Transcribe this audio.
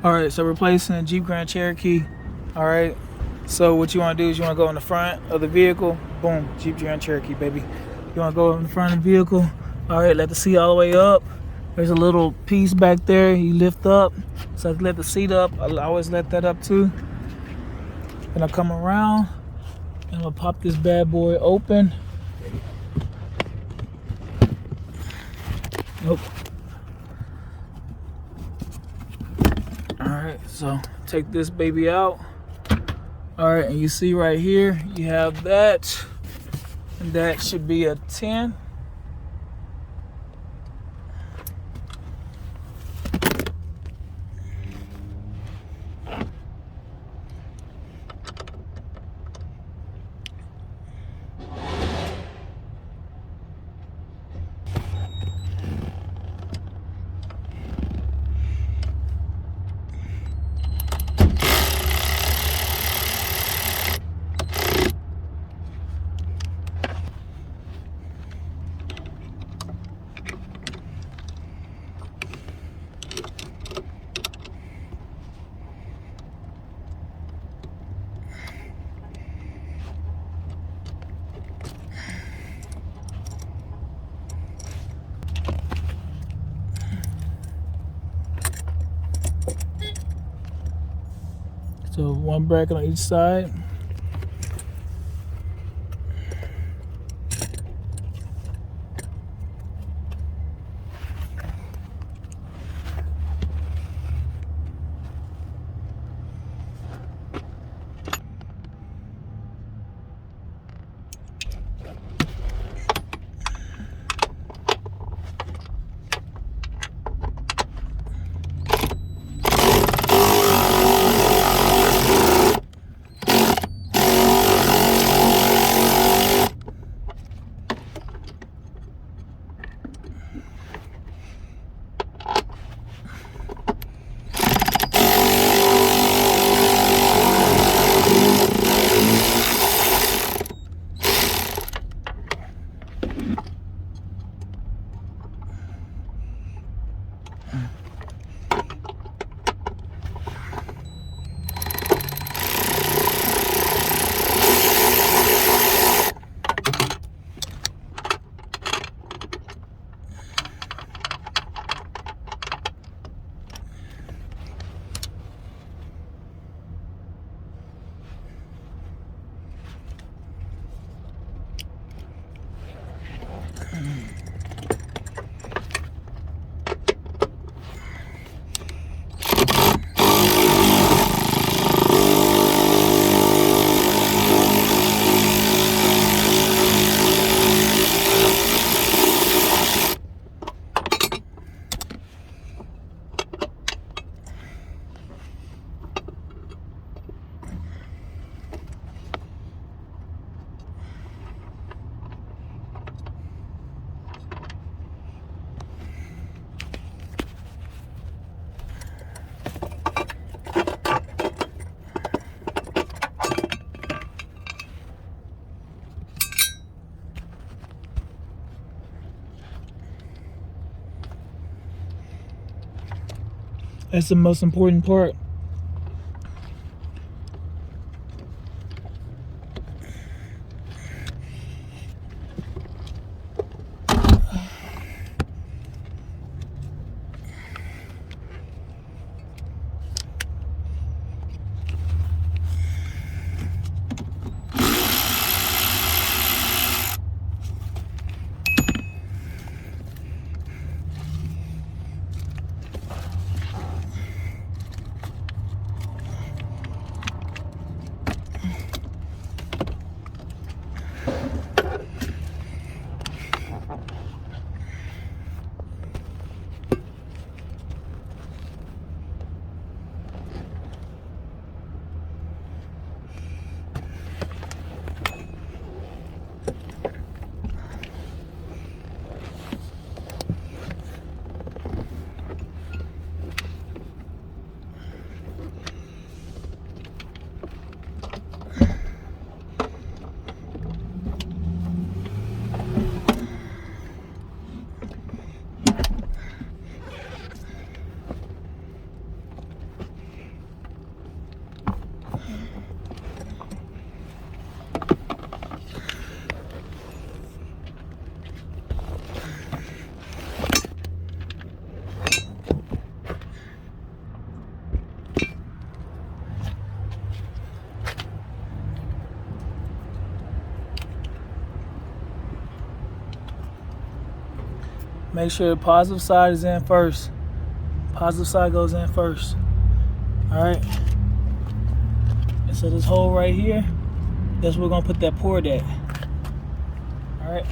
All right, so replacing the Jeep Grand Cherokee. All right, so what you want to do is you want to go in the front of the vehicle. Boom, Jeep Grand Cherokee, baby. You want to go in the front of the vehicle. All right, let the seat all the way up. There's a little piece back there you lift up. So I let the seat up. I always let that up too. Then I come around and I'm gonna pop this bad boy open. Nope. Alright, so take this baby out. Alright, and you see right here, you have that. And that should be a 10. So one bracket on each side. That's the most important part. Make sure the positive side is in first. Positive side goes in first. All right. And so this hole right here, that's where we're gonna put that port at. All right.